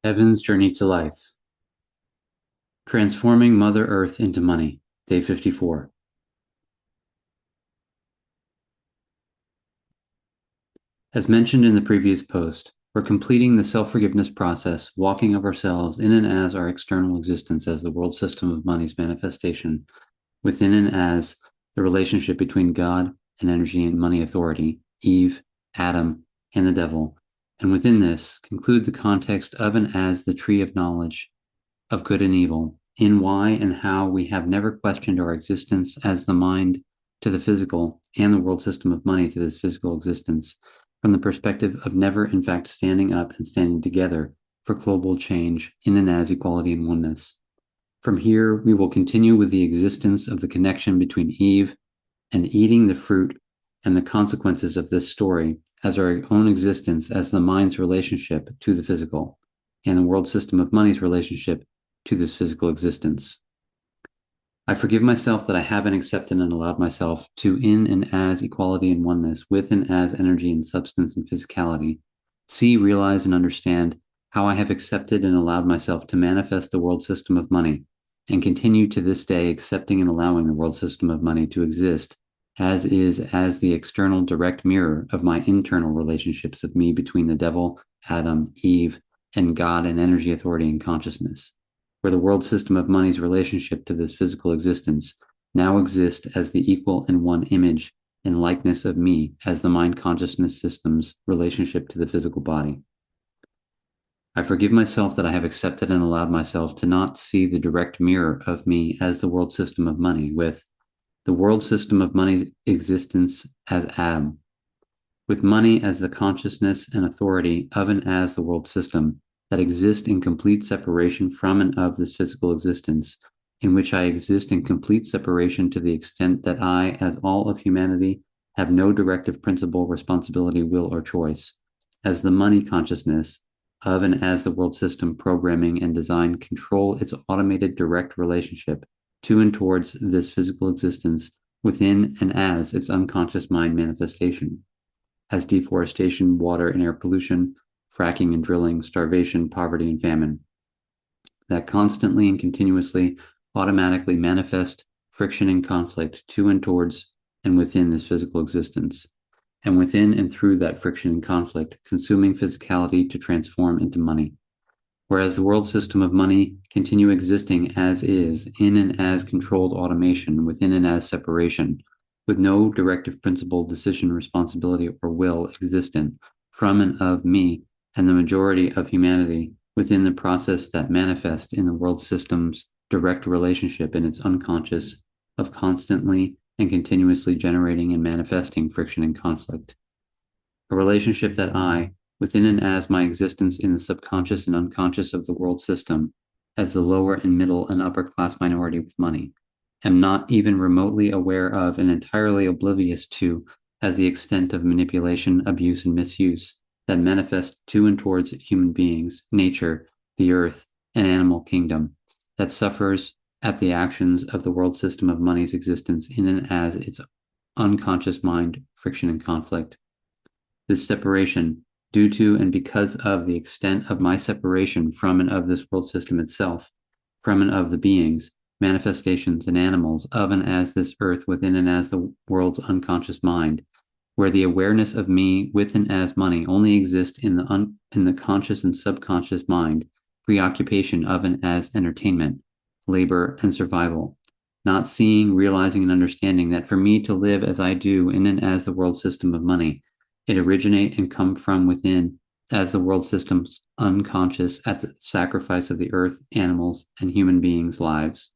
Heaven's Journey to Life. Transforming Mother Earth into Money, Day 54. As mentioned in the previous post, we're completing the self-forgiveness process, walking of ourselves in and as our external existence as the world system of money's manifestation, within and as the relationship between God and energy and money authority, Eve, Adam, and the devil, and within this, conclude the context of and as the tree of knowledge of good and evil, in why and how we have never questioned our existence as the mind to the physical and the world system of money to this physical existence, from the perspective of never in fact standing up and standing together for global change in and as equality and oneness. From here, we will continue with the existence of the connection between Eve and eating the fruit and the consequences of this story as our own existence as the mind's relationship to the physical and the world system of money's relationship to this physical existence. I forgive myself that I haven't accepted and allowed myself to, in and as equality and oneness, with and as energy and substance and physicality, see, realize, and understand how I have accepted and allowed myself to manifest the world system of money, and continue to this day accepting and allowing the world system of money to exist as is as the external direct mirror of my internal relationships of me between the devil, Adam, Eve, and God and energy, authority, and consciousness, where the world system of money's relationship to this physical existence now exists as the equal and one image and likeness of me as the mind consciousness system's relationship to the physical body. I forgive myself that I have accepted and allowed myself to not see the direct mirror of me as the world system of money, with the world system of money's existence as Adam, with money as the consciousness and authority of and as the world system that exist in complete separation from and of this physical existence, in which I exist in complete separation to the extent that I, as all of humanity, have no directive principle, responsibility, will, or choice, as the money consciousness of and as the world system programming and design control its automated direct relationship to and towards this physical existence within and as its unconscious mind manifestation, as deforestation, water and air pollution, fracking and drilling, starvation, poverty, and famine, that constantly and continuously automatically manifest friction and conflict to and towards and within this physical existence, and within and through that friction and conflict, consuming physicality to transform into money. Whereas the world system of money continue existing as is, in and as controlled automation, within and as separation, with no directive principle, decision, responsibility, or will existent from and of me and the majority of humanity within the process that manifests in the world system's direct relationship in its unconscious of constantly and continuously generating and manifesting friction and conflict. A relationship that I, within and as my existence in the subconscious and unconscious of the world system, as the lower and middle and upper class minority with money, am not even remotely aware of and entirely oblivious to as the extent of manipulation, abuse, and misuse that manifest to and towards human beings, nature, the earth, and animal kingdom, that suffers at the actions of the world system of money's existence in and as its unconscious mind, friction, and conflict. This separation, due to and because of the extent of my separation from and of this world system itself, from and of the beings, manifestations, and animals of and as this earth within and as the world's unconscious mind, where the awareness of me with and as money only exists in the conscious and subconscious mind, preoccupation of and as entertainment, labor, and survival, not seeing, realizing, and understanding that for me to live as I do in and as the world system of money, it originate and come from within as the world system's unconscious at the sacrifice of the earth, animals, and human beings' lives.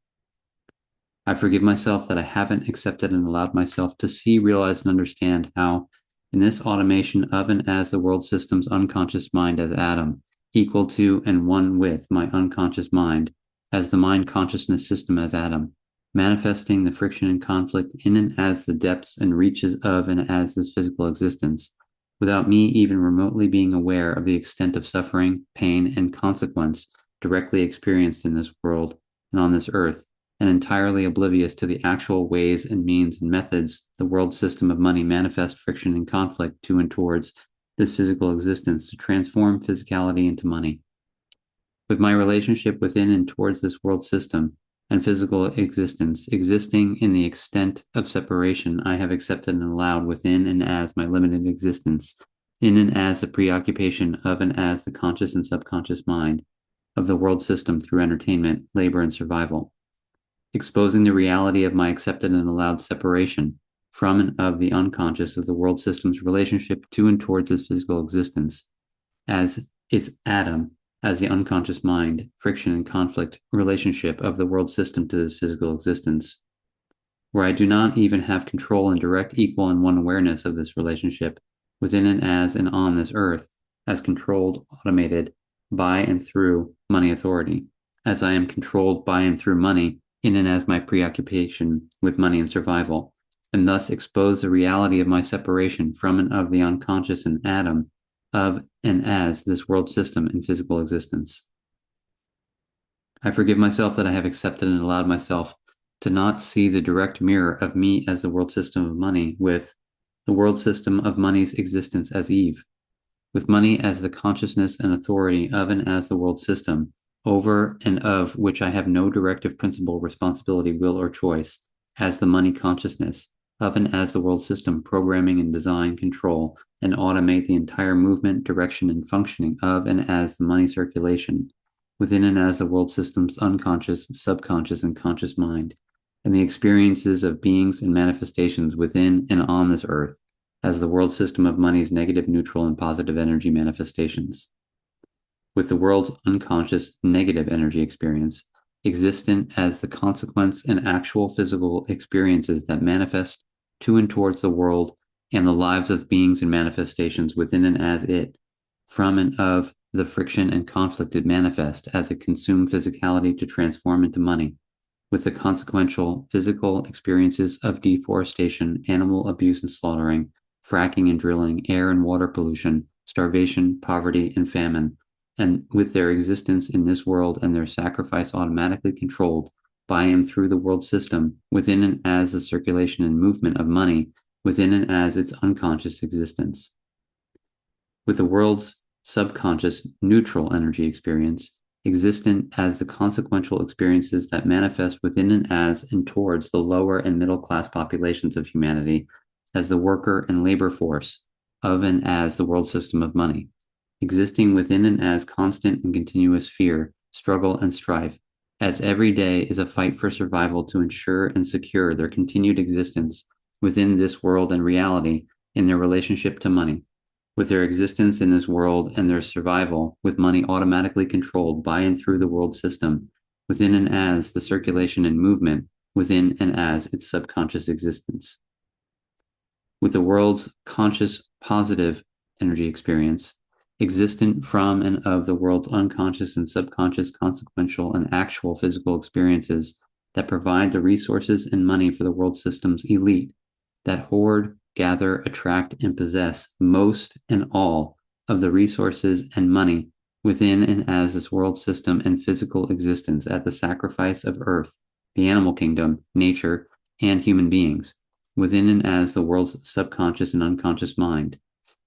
I forgive myself that I haven't accepted and allowed myself to see, realize, and understand how, in this automation of and as the world system's unconscious mind as Adam, equal to and one with my unconscious mind, as the mind consciousness system as Adam, manifesting the friction and conflict in and as the depths and reaches of and as this physical existence, without me even remotely being aware of the extent of suffering, pain, and consequence directly experienced in this world and on this earth, and entirely oblivious to the actual ways and means and methods the world system of money manifest friction and conflict to and towards this physical existence to transform physicality into money. with my relationship within and towards this world system and physical existence existing in the extent of separation I have accepted and allowed within and as my limited existence, in and as the preoccupation of and as the conscious and subconscious mind of the world system through entertainment, labor, and survival, exposing the reality of my accepted and allowed separation from and of the unconscious of the world system's relationship to and towards its physical existence as its atom, as the unconscious mind, friction and conflict relationship of the world system to this physical existence, where I do not even have control and direct equal and one awareness of this relationship within and as and on this earth, as controlled, automated by and through money authority, as I am controlled by and through money in and as my preoccupation with money and survival, and thus expose the reality of my separation from and of the unconscious and atom of and as this world system in physical existence. I forgive myself that I have accepted and allowed myself to not see the direct mirror of me as the world system of money, with the world system of money's existence as Eve, with money as the consciousness and authority of and as the world system, over and of which I have no directive principle, responsibility, will, or choice, as the money consciousness, of and as the world system programming and design, control, and automate the entire movement, direction, and functioning of and as the money circulation, within and as the world system's unconscious, subconscious, and conscious mind, and the experiences of beings and manifestations within and on this earth, as the world system of money's negative, neutral, and positive energy manifestations, with the world's unconscious negative energy experience, existent as the consequence and actual physical experiences that manifest to and towards the world and the lives of beings and manifestations within and as it, from and of the friction and conflict it manifests as it consumes physicality to transform into money, with the consequential physical experiences of deforestation, animal abuse and slaughtering, fracking and drilling, air and water pollution, starvation, poverty, and famine, and with their existence in this world and their sacrifice automatically controlled by and through the world system, within and as the circulation and movement of money, within and as its unconscious existence. With the world's subconscious neutral energy experience, existent as the consequential experiences that manifest within and as and towards the lower and middle class populations of humanity, as the worker and labor force of and as the world system of money, existing within and as constant and continuous fear, struggle, and strife, as every day is a fight for survival to ensure and secure their continued existence within this world and reality in their relationship to money, with their existence in this world and their survival with money automatically controlled by and through the world system, within and as the circulation and movement within and as its subconscious existence. With the world's conscious positive energy experience, existent from and of the world's unconscious and subconscious consequential and actual physical experiences that provide the resources and money for the world system's elite, that hoard, gather, attract, and possess most and all of the resources and money within and as this world system and physical existence at the sacrifice of earth, the animal kingdom, nature, and human beings, within and as the world's subconscious and unconscious mind,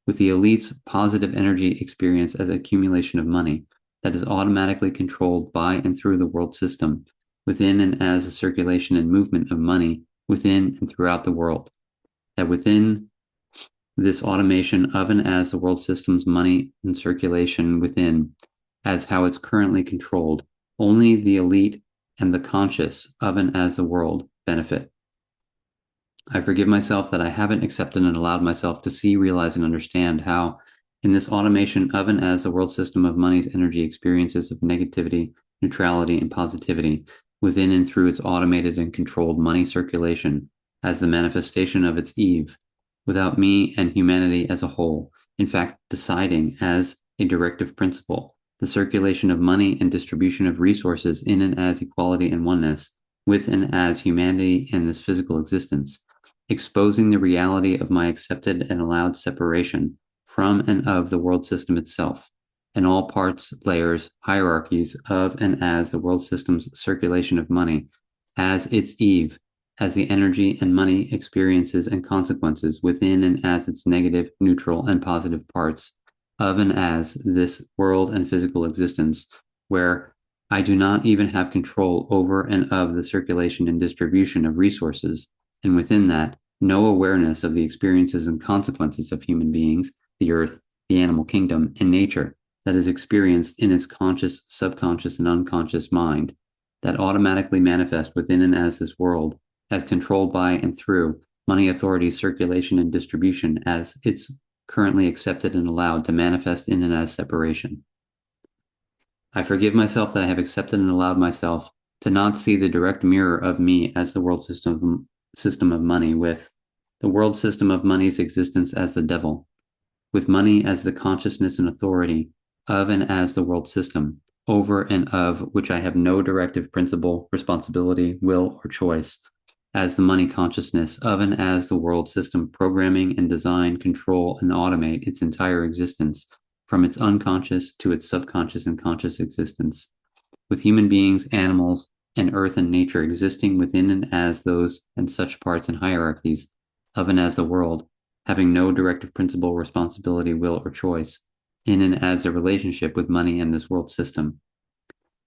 with the elite's positive energy experience as accumulation of money that is automatically controlled by and through the world system, within and as the circulation and movement of money within and throughout the world, that within this automation of and as the world system's money and circulation within, as how it's currently controlled, only the elite and the conscious of and as the world benefit. I forgive myself that I haven't accepted and allowed myself to see, realize, and understand how, in this automation of and as the world system of money's energy experiences of negativity, neutrality, and positivity within and through its automated and controlled money circulation as the manifestation of its Eve, without me and humanity as a whole, in fact, deciding as a directive principle the circulation of money and distribution of resources in and as equality and oneness with and as humanity in this physical existence, exposing the reality of my accepted and allowed separation from and of the world system itself, and all parts, layers, hierarchies of and as the world system's circulation of money, as its Eve, as the energy and money experiences and consequences within and as its negative, neutral, and positive parts of and as this world and physical existence where I do not even have control over and of the circulation and distribution of resources, and within that, no awareness of the experiences and consequences of human beings, the earth, the animal kingdom, and nature that is experienced in its conscious, subconscious, and unconscious mind that automatically manifest within and as this world, as controlled by and through money authority's circulation and distribution as it's currently accepted and allowed to manifest in and as separation. I forgive myself that I have accepted and allowed myself to not see the direct mirror of me as the world system of money, with the world system of money's existence as the devil, with money as the consciousness and authority of and as the world system, over and of which I have no directive principle, responsibility, will, or choice, as the money consciousness of and as the world system programming and design, control, and automate its entire existence from its unconscious to its subconscious and conscious existence, with human beings, animals, and earth and nature existing within and as those and such parts and hierarchies of and as the world, having no directive principle, responsibility, will, or choice, in and as a relationship with money and this world system,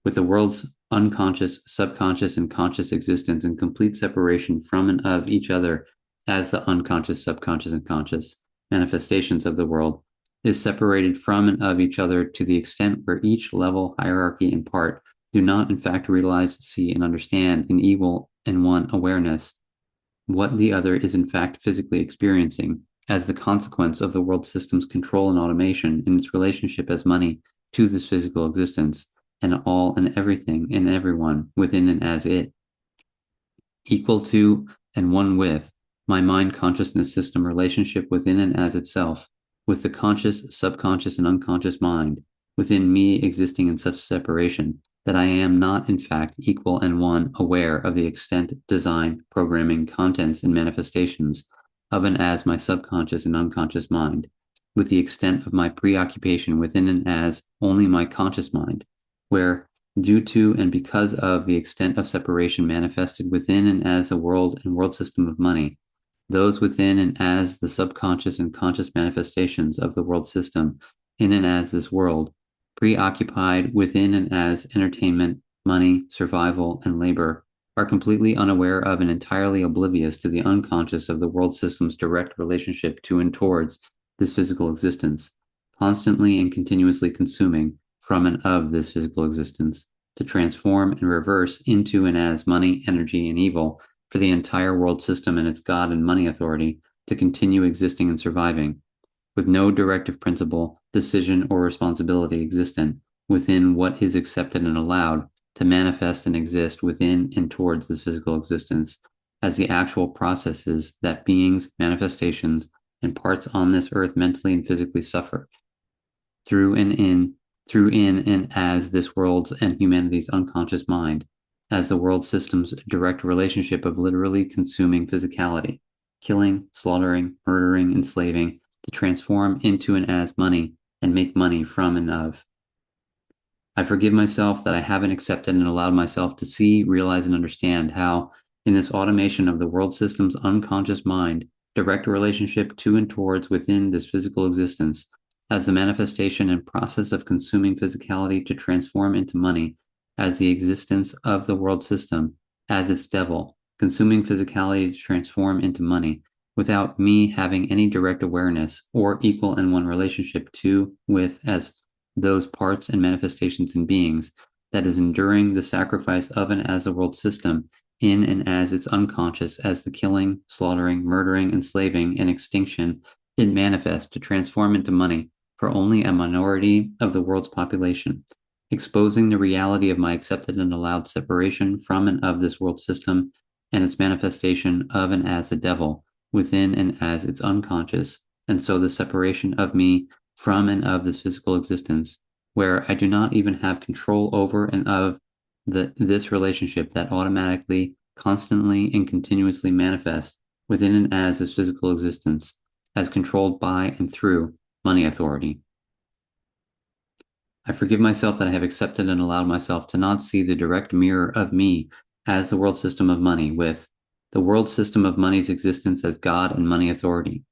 with the world's unconscious, subconscious, and conscious existence in complete separation from and of each other as the unconscious, subconscious, and conscious manifestations of the world, is separated from and of each other to the extent where each level, hierarchy, and part do not in fact realize, see, and understand in equal and one awareness what the other is in fact physically experiencing as the consequence of the world system's control and automation in its relationship as money to this physical existence and all and everything and everyone within and as it, equal to and one with my mind consciousness system relationship within and as itself, with the conscious, subconscious, and unconscious mind within me existing in such separation that I am not in fact equal and one aware of the extent, design, programming, contents, and manifestations of and as my subconscious and unconscious mind, with the extent of my preoccupation within and as only my conscious mind, where, due to and because of the extent of separation manifested within and as the world and world system of money, those within and as the subconscious and conscious manifestations of the world system in and as this world, preoccupied within and as entertainment, money, survival, and labor, are completely unaware of and entirely oblivious to the unconscious of the world system's direct relationship to and towards this physical existence, constantly and continuously consuming from and of this physical existence, to transform and reverse into and as money, energy, and evil for the entire world system and its God and money authority to continue existing and surviving, with no directive principle, decision, or responsibility existent within what is accepted and allowed to manifest and exist within and towards this physical existence as the actual processes that beings, manifestations, and parts on this earth mentally and physically suffer through in and as this world's and humanity's unconscious mind, as the world system's direct relationship of literally consuming physicality, killing, slaughtering, murdering, enslaving, to transform into and as money and make money from and of. I forgive myself that I haven't accepted and allowed myself to see, realize, and understand how, in this automation of the world system's unconscious mind, direct relationship to and towards within this physical existence, as the manifestation and process of consuming physicality to transform into money, as the existence of the world system, as its devil, consuming physicality to transform into money, without me having any direct awareness or equal and one relationship to, with, as those parts and manifestations and beings, that is enduring the sacrifice of and as the world system, in and as its unconscious, as the killing, slaughtering, murdering, enslaving, and extinction it manifests to transform into money for only a minority of the world's population, exposing the reality of my accepted and allowed separation from and of this world system and its manifestation of and as the devil within and as its unconscious, and so the separation of me from and of this physical existence, where I do not even have control over and of this relationship that automatically, constantly, and continuously manifests within and as this physical existence, as controlled by and through money authority. I forgive myself that I have accepted and allowed myself to not see the direct mirror of me as the world system of money, with the world system of money's existence as God and money authority,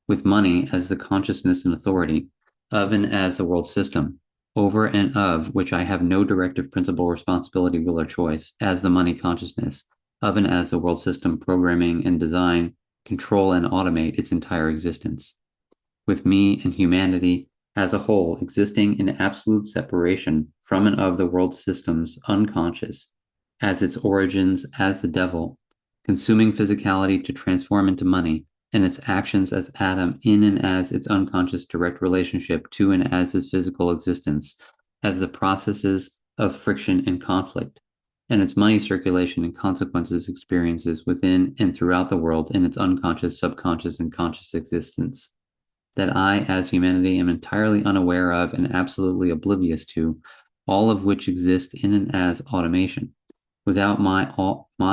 with money as the consciousness and authority of and as the world system, over and of which I have no directive principle, responsibility, will, or choice, as the money consciousness, of and as the world system programming and design, control and automate its entire existence. With me and humanity as a whole existing in absolute separation from and of the world system's unconscious, as its origins as the devil, consuming physicality to transform into money, and its actions as Adam in and as its unconscious direct relationship to and as its physical existence, as the processes of friction and conflict, and its money circulation and consequences experiences within and throughout the world in its unconscious, subconscious, and conscious existence, that I, as humanity, am entirely unaware of and absolutely oblivious to, all of which exist in and as automation, without my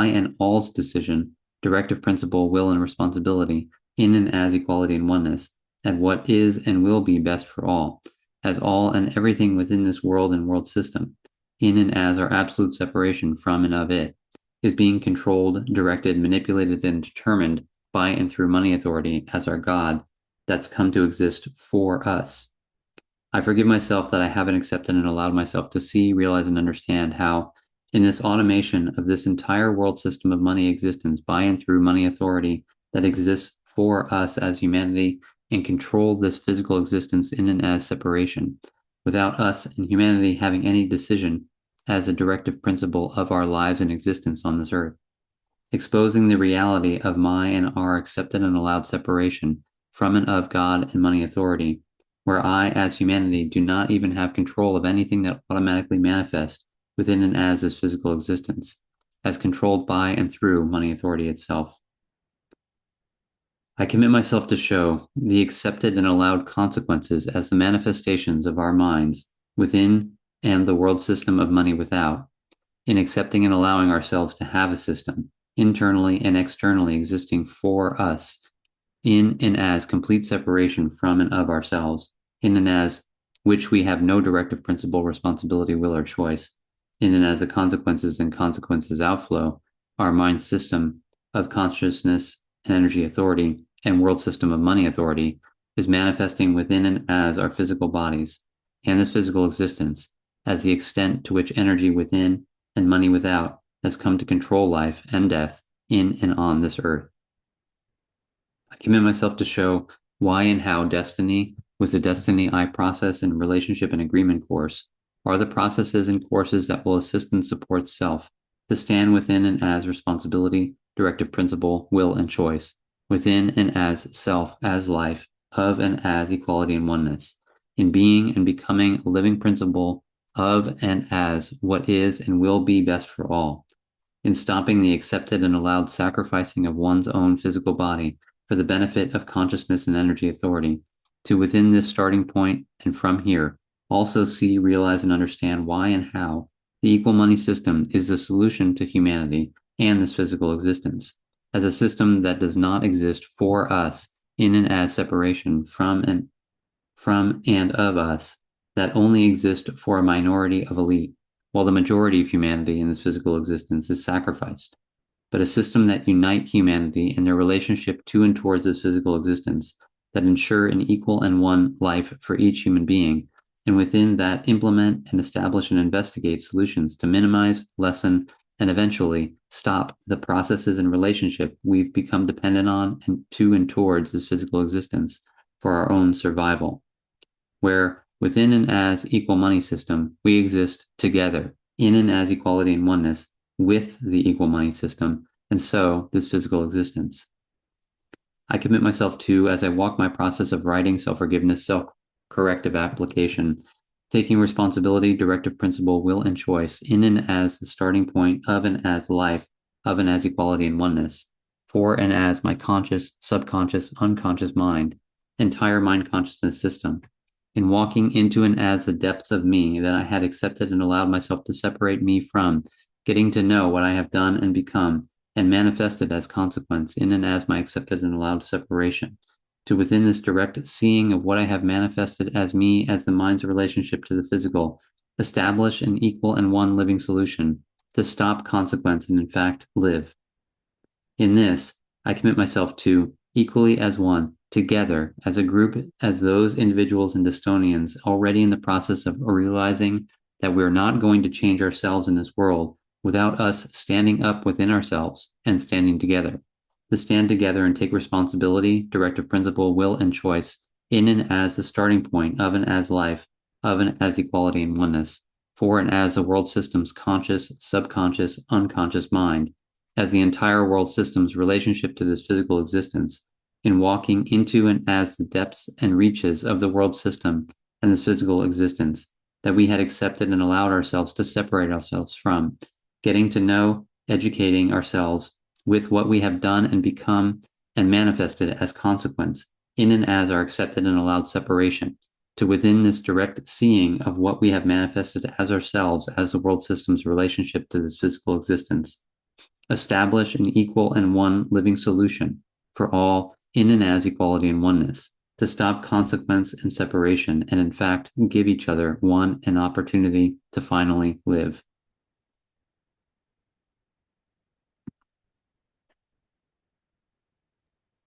and all's decision, directive principle, will, and responsibility, in and as equality and oneness, at what is and will be best for all, as all and everything within this world and world system, in and as our absolute separation from and of it, is being controlled, directed, manipulated, and determined by and through money authority as our God that's come to exist for us. I forgive myself that I haven't accepted and allowed myself to see, realize, and understand how, in this automation of this entire world system of money existence by and through money authority that exists for us as humanity and control this physical existence in and as separation, without us and humanity having any decision as a directive principle of our lives and existence on this earth, exposing the reality of my and our accepted and allowed separation from and of God and money authority, where I, as humanity, do not even have control of anything that automatically manifests within and as this physical existence, as controlled by and through money authority itself. I commit myself to show the accepted and allowed consequences as the manifestations of our minds within and the world system of money without, in accepting and allowing ourselves to have a system, internally and externally existing for us, in and as complete separation from and of ourselves, in and as which we have no directive principle, responsibility, will, or choice, in and as the consequences and consequences outflow, our mind system of consciousness and energy authority and world system of money authority is manifesting within and as our physical bodies and this physical existence as the extent to which energy within and money without has come to control life and death in and on this earth. I commit myself to show why and how destiny, with the destiny I process and relationship and agreement course, are the processes and courses that will assist and support self to stand within and as responsibility, directive principle, will, and choice, within and as self, as life, of and as equality and oneness, in being and becoming a living principle of and as what is and will be best for all, in stopping the accepted and allowed sacrificing of one's own physical body for the benefit of consciousness and energy authority, to within this starting point and from here, also see, realize, and understand why and how the equal money system is the solution to humanity and this physical existence, as a system that does not exist for us in and as separation from and of us, that only exist for a minority of elite, while the majority of humanity in this physical existence is sacrificed, but a system that unite humanity in their relationship to and towards this physical existence, that ensure an equal and one life for each human being, and within that implement and establish and investigate solutions to minimize, lessen, and eventually stop the processes and relationship we've become dependent on and to and towards this physical existence for our own survival, where within and as equal money system, we exist together in and as equality and oneness with the equal money system, and so this physical existence. I commit myself to, as I walk my process of writing, self-forgiveness, self-corrective application, taking responsibility, directive principle, will, and choice in and as the starting point of and as life, of and as equality and oneness, for and as my conscious, subconscious, unconscious mind, entire mind consciousness system, in walking into and as the depths of me that I had accepted and allowed myself to separate me from, getting to know what I have done and become, and manifested as consequence in and as my accepted and allowed separation, to within this direct seeing of what I have manifested as me as the mind's relationship to the physical, establish an equal and one living solution, to stop consequence and in fact live. In this, I commit myself to, equally as one, together as a group, as those individuals and Distonians already in the process of realizing that we're not going to change ourselves in this world without us standing up within ourselves and standing together. To stand together and take responsibility, directive principle, will, and choice in and as the starting point of and as life, of and as equality and oneness, for and as the world system's conscious, subconscious, unconscious mind, as the entire world system's relationship to this physical existence, in walking into and as the depths and reaches of the world system and this physical existence that we had accepted and allowed ourselves to separate ourselves from, getting to know, educating ourselves with what we have done and become and manifested as consequence in and as our accepted and allowed separation, to within this direct seeing of what we have manifested as ourselves as the world system's relationship to this physical existence, establish an equal and one living solution for all in and as equality and oneness, to stop consequence and separation, and in fact give each other one an opportunity to finally live.